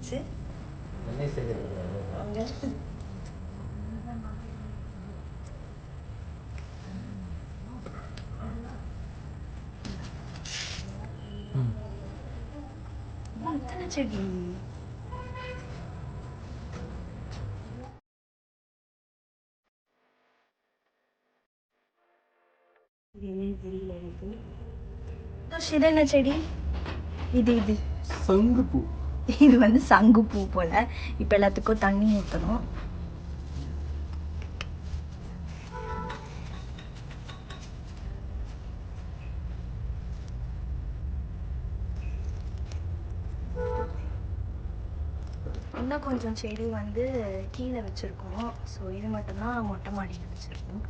வந்துச்சு. வாங்க. இத்தனை செடி. இது என்ன செடி? இது சங்குப்பூ. இது வந்து சங்குப்பூ போல. இப்போ எல்லாத்துக்கும் தண்ணி ஊற்றணும். இன்னும் கொஞ்சம் செடி வந்து கீழே வச்சுருக்கோம். ஸோ இது மட்டும்தான் மொட்டை மாடியில் வச்சுருக்கோம்.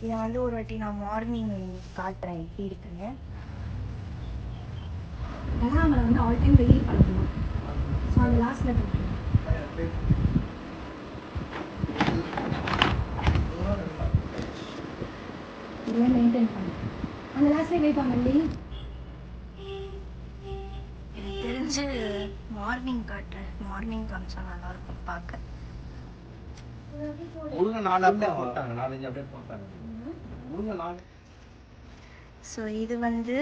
இதை வந்து ஒரு வாட்டி நான் மார்னிங் காட்டுறேன் எப்படி இருக்குங்க. நம்மளை வந்து ஆல் டைம் வெயில் பழக்கணும். ஸோ அந்த லாஸ்ட்டில் இதெல்லாம் மெயின்டைன் பண்ணு. அந்த லாஸ்ட்லேயே வைப்பாங்க இல்லையா? எனக்கு தெரிஞ்சு மார்னிங் காட்டுறேன். மார்னிங் காமிச்சா நல்லாயிருக்கும் பார்க்க. ஸோ இது வந்து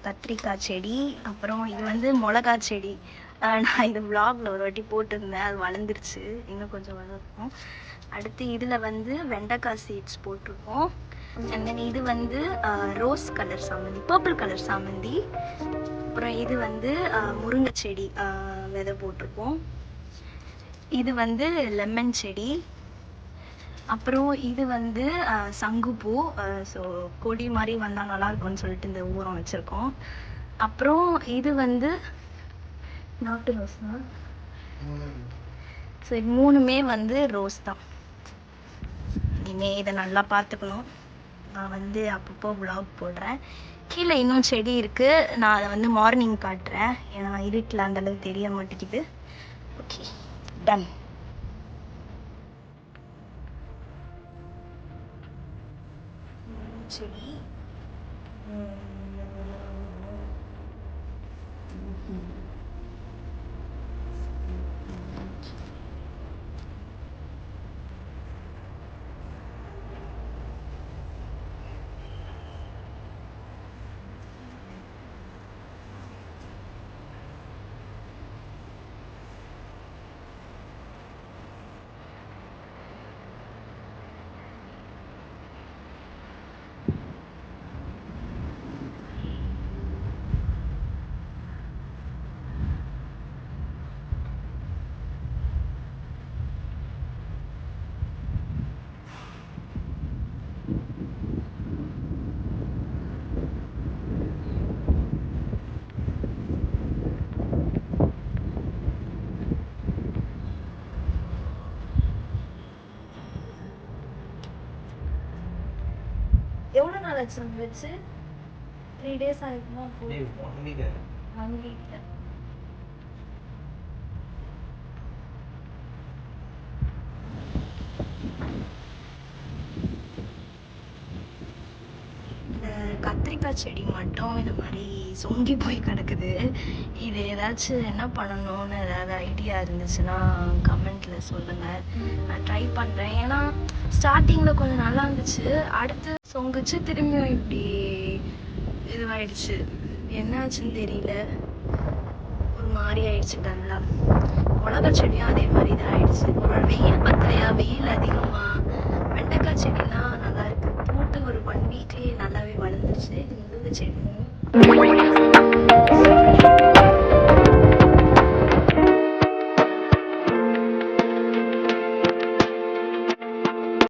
கத்திரிக்காய் செடி. அப்புறம் இது வந்து மிளகா செடி. நான் இது விலாகில் ஒரு வாட்டி போட்டிருந்தேன். அது வளர்ந்துருச்சு. இன்னும் கொஞ்சம் வளர்க்கும். அடுத்து இதில் வந்து வெண்டைக்காய் சீட்ஸ் போட்டிருக்கோம். அண்ட் தென் இது வந்து ரோஸ் கலர் சாமந்தி, பர்பிள் கலர் சாமந்தி. அப்புறம் இது வந்து முருங்கை செடி விதை போட்டிருக்கோம். இது வந்து லெமன் செடி. அப்புறம் இது வந்து சங்குப்பூ. ஸோ கொடி மாதிரி வந்தால் நல்லா இருக்கும்னு சொல்லிட்டு இந்த ஊரம் வச்சுருக்கோம். அப்புறம் இது வந்து நாட்டு ரோஸ் தான். ஸோ இது மூணுமே வந்து ரோஸ் தான். இனிமேல் இதை நல்லா பார்த்துக்கணும். நான் வந்து அப்பப்போ விலாக் போடுறேன். கீழே இன்னும் செடி இருக்குது. நான் அதை வந்து மார்னிங் காட்டுறேன். ஏன்னா இருட்டில் அந்தளவுக்கு தெரிய மாட்டேங்குது. Okay, done. செடி எவ்வளோ நாள் ஆச்சு வச்சு? 3 days ஆகிருக்குமா? 1 week. கத்திரிக்காய் செடி மட்டும் இந்த மாதிரி சொங்கி போய் கிடக்குது. இது ஏதாச்சும் என்ன பண்ணணும்னு ஏதாவது ஐடியா இருந்துச்சுன்னா கமெண்ட்டில் சொல்லுங்கள். நான் ட்ரை பண்ணுறேன். ஏன்னா ஸ்டார்டிங்கில் கொஞ்சம் நல்லா இருந்துச்சு. அடுத்து சொங்குச்சு, திரும்பியும் இப்படி இதுவாயிடுச்சு. என்னாச்சுன்னு தெரியல. ஒரு மாதிரி ஆயிடுச்சு டல்லா. மிளகா செடியும் அதே மாதிரி தான் ஆயிடுச்சு. ஒரு வெயில் பத்தலையா, வெயில் அதிகமாக. வெண்டைக்காய் செடிலாம் நல்லா இருக்கு. போட்டு ஒரு 1 weekலேயே நல்லாவே வளர்ந்துருச்சு. இது முருங்கை செடி.